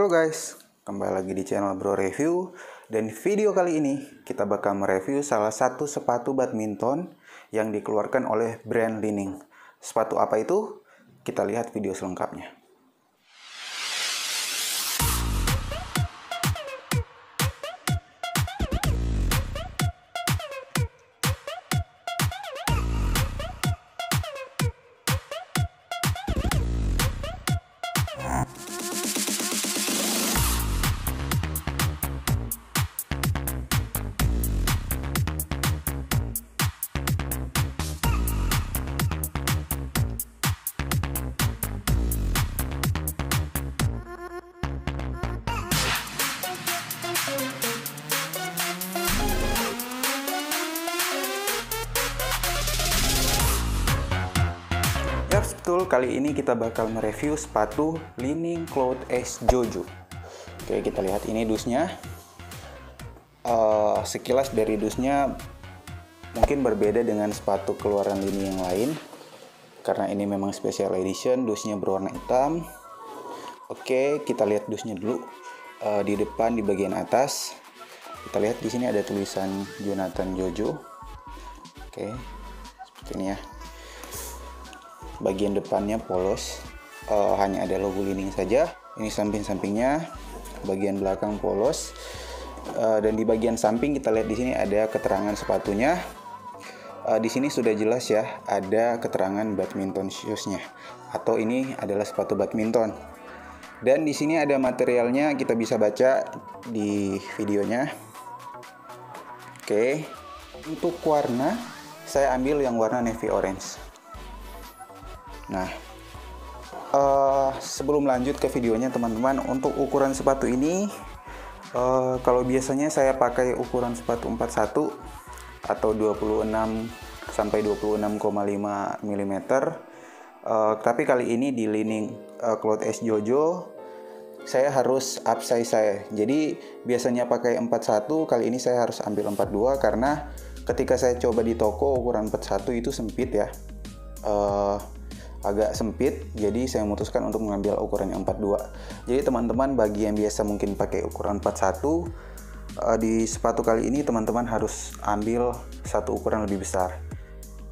Halo guys, kembali lagi di channel Bro Review. Dan video kali ini kita bakal mereview salah satu sepatu badminton yang dikeluarkan oleh brand Li-Ning. Sepatu apa itu? Kita lihat video selengkapnya. Betul, kali ini kita bakal mereview sepatu Li-Ning Cloud X Jojo. Oke, kita lihat ini dusnya. Sekilas dari dusnya mungkin berbeda dengan sepatu keluaran Li-Ning yang lain, karena ini memang special edition. Dusnya berwarna hitam. Oke, kita lihat dusnya dulu. Di depan di bagian atas kita lihat di sini ada tulisan Jonathan Jojo. Oke, seperti ini ya. Bagian depannya polos, hanya ada logo Li-Ning saja. Ini samping-sampingnya, bagian belakang polos, dan di bagian samping kita lihat di sini ada keterangan sepatunya. Di sini sudah jelas ya, ada keterangan badminton shoes-nya, atau ini adalah sepatu badminton. Dan di sini ada materialnya, kita bisa baca di videonya. Oke, untuk warna saya ambil yang warna navy orange. Nah, sebelum lanjut ke videonya teman-teman, untuk ukuran sepatu ini, kalau biasanya saya pakai ukuran sepatu 41 atau 26 sampai 26,5 mm. Tapi kali ini di Li-Ning Cloud X Jojo saya harus upsize saya. Jadi biasanya pakai 41, kali ini saya harus ambil 42 karena ketika saya coba di toko ukuran 41 itu sempit ya. Agak sempit, jadi saya memutuskan untuk mengambil ukuran yang 42. Jadi teman-teman bagi yang biasa mungkin pakai ukuran 41, di sepatu kali ini teman-teman harus ambil satu ukuran lebih besar.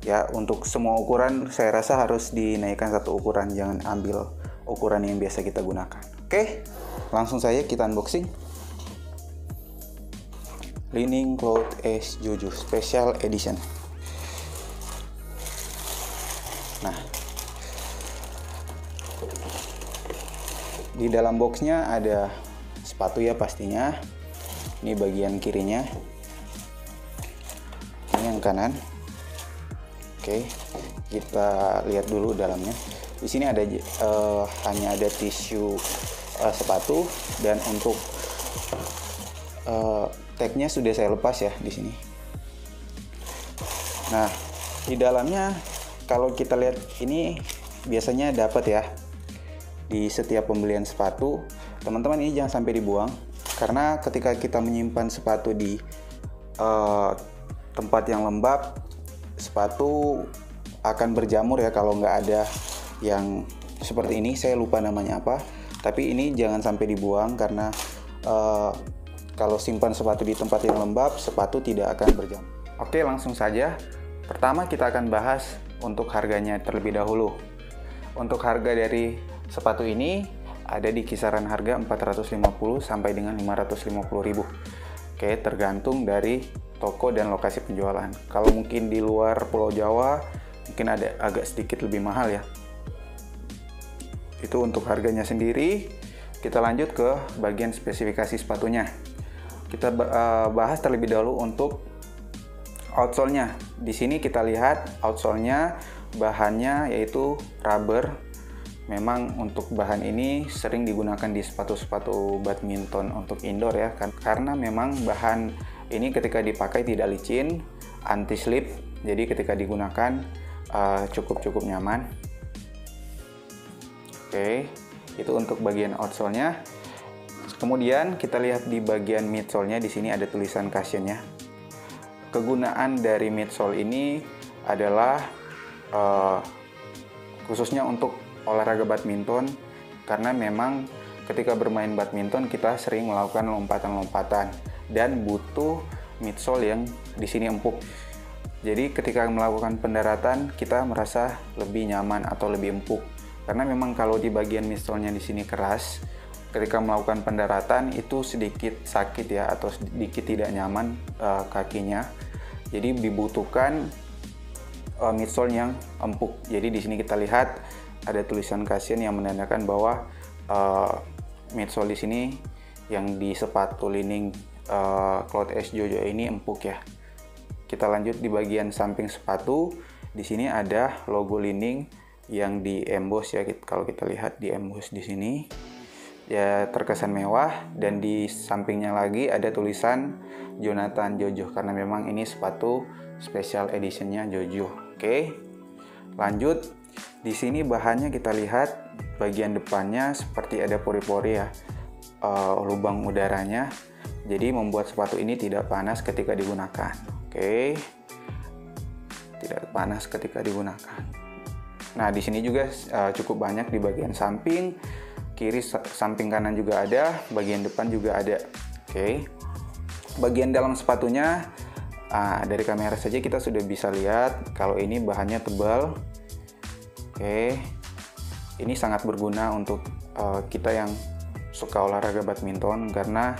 Ya, untuk semua ukuran saya rasa harus dinaikkan satu ukuran, jangan ambil ukuran yang biasa kita gunakan. Oke, langsung saja kita unboxing. Li-Ning Cloud X Jojo Special Edition. Nah, di dalam boxnya ada sepatu ya pastinya. Ini bagian kirinya, ini yang kanan. Oke, kita lihat dulu dalamnya. Di sini ada hanya ada tisu sepatu, dan untuk tagnya sudah saya lepas ya di sini. Nah, di dalamnya kalau kita lihat ini biasanya dapat ya. Di setiap pembelian sepatu, teman-teman, ini jangan sampai dibuang, karena ketika kita menyimpan sepatu di tempat yang lembab, sepatu akan berjamur ya kalau nggak ada yang seperti ini. Saya lupa namanya apa, tapi ini jangan sampai dibuang karena kalau simpan sepatu di tempat yang lembab, sepatu tidak akan berjamur. Oke, langsung saja. Pertama kita akan bahas untuk harganya terlebih dahulu. Untuk harga dari sepatu ini ada di kisaran harga 450 sampai dengan 550.000. Oke, tergantung dari toko dan lokasi penjualan. Kalau mungkin di luar Pulau Jawa mungkin ada agak sedikit lebih mahal ya. Itu untuk harganya sendiri. Kita lanjut ke bagian spesifikasi sepatunya. Kita bahas terlebih dahulu untuk outsole-nya. Di sini kita lihat outsole-nya bahannya yaitu rubber. Memang untuk bahan ini sering digunakan di sepatu-sepatu badminton untuk indoor ya, karena memang bahan ini ketika dipakai tidak licin, anti slip, jadi ketika digunakan cukup nyaman. Oke, itu untuk bagian outsole-nya. Kemudian kita lihat di bagian midsole-nya, di sini ada tulisan Cushion-nya. Kegunaan dari midsole ini adalah khususnya untuk olahraga badminton, karena memang ketika bermain badminton kita sering melakukan lompatan-lompatan dan butuh midsole yang di sini empuk. Jadi ketika melakukan pendaratan kita merasa lebih nyaman atau lebih empuk. Karena memang kalau di bagian midsole-nya di sini keras, ketika melakukan pendaratan itu sedikit sakit ya, atau sedikit tidak nyaman kakinya. Jadi dibutuhkan midsole yang empuk. Jadi di sini kita lihat ada tulisan Casion yang menandakan bahwa midsole di sini yang di sepatu Li-Ning Cloud Edge Jojo ini empuk ya. Kita lanjut di bagian samping sepatu. Di sini ada logo Li-Ning yang di emboss ya. Kalau kita lihat di emboss di sini ya terkesan mewah, dan di sampingnya lagi ada tulisan Jonathan Jojo karena memang ini sepatu special editionnya Jojo. Oke, lanjut. Di sini bahannya kita lihat bagian depannya seperti ada pori-pori ya, lubang udaranya. Jadi membuat sepatu ini tidak panas ketika digunakan. Oke, tidak panas ketika digunakan. Nah di sini juga cukup banyak di bagian samping kiri, samping kanan juga ada, bagian depan juga ada. Oke, bagian dalam sepatunya dari kamera saja kita sudah bisa lihat kalau ini bahannya tebal. Oke, ini sangat berguna untuk kita yang suka olahraga badminton karena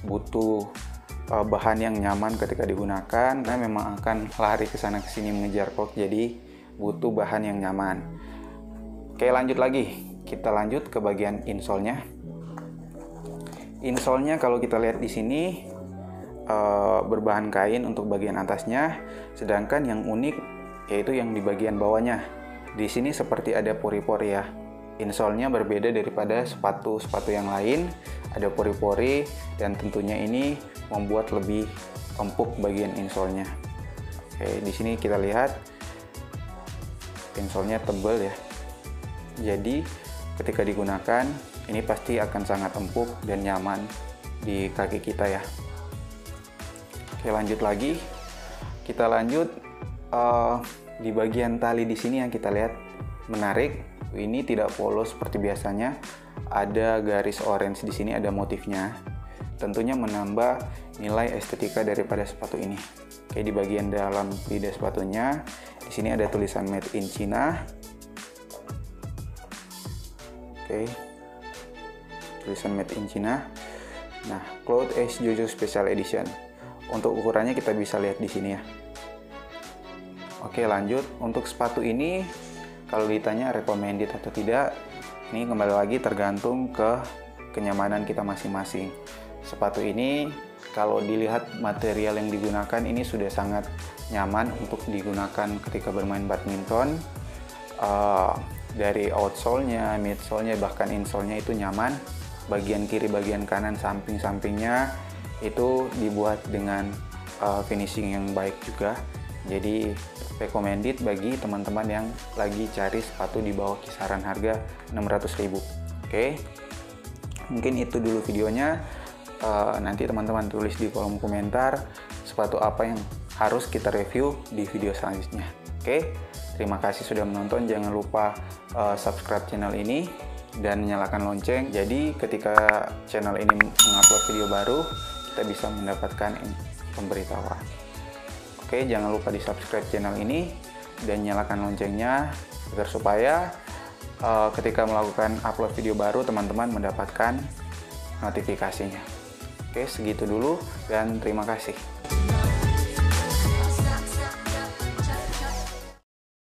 butuh bahan yang nyaman ketika digunakan, karena memang akan lari ke sana ke sini mengejar puck, jadi butuh bahan yang nyaman. Oke, lanjut lagi. Kita lanjut ke bagian insole-nya. Insole-nya kalau kita lihat di sini berbahan kain untuk bagian atasnya, sedangkan yang unik yaitu yang di bagian bawahnya. Di sini seperti ada pori-pori ya. Insole-nya berbeda daripada sepatu-sepatu yang lain, ada pori-pori, dan tentunya ini membuat lebih empuk bagian insole-nya. Oke, di sini kita lihat insole-nya tebal ya. Jadi ketika digunakan ini pasti akan sangat empuk dan nyaman di kaki kita ya. Oke, lanjut lagi. Kita lanjut di bagian tali di sini yang kita lihat menarik. Ini tidak polos seperti biasanya. Ada garis orange di sini, ada motifnya. Tentunya menambah nilai estetika daripada sepatu ini. Oke, di bagian dalam lidah sepatunya di sini ada tulisan Made in China. Oke, tulisan Made in China. Nah, Cloud Edge Jojo Special Edition. Untuk ukurannya kita bisa lihat di sini ya. Oke, lanjut. Untuk sepatu ini kalau ditanya recommended atau tidak, ini kembali lagi tergantung ke kenyamanan kita masing-masing. Sepatu ini kalau dilihat material yang digunakan ini sudah sangat nyaman untuk digunakan ketika bermain badminton. Dari outsole-nya, midsole-nya, bahkan insole-nya itu nyaman. Bagian kiri, bagian kanan, samping-sampingnya itu dibuat dengan finishing yang baik juga. Jadi recommended bagi teman-teman yang lagi cari sepatu di bawah kisaran harga 600.000. Oke, mungkin itu dulu videonya. Nanti teman-teman tulis di kolom komentar sepatu apa yang harus kita review di video selanjutnya. Oke, terima kasih sudah menonton. Jangan lupa subscribe channel ini dan nyalakan lonceng. Jadi ketika channel ini mengupload video baru, kita bisa mendapatkan pemberitahuan. Oke, jangan lupa di subscribe channel ini dan nyalakan loncengnya agar supaya ketika melakukan upload video baru teman-teman mendapatkan notifikasinya. Oke, segitu dulu dan terima kasih.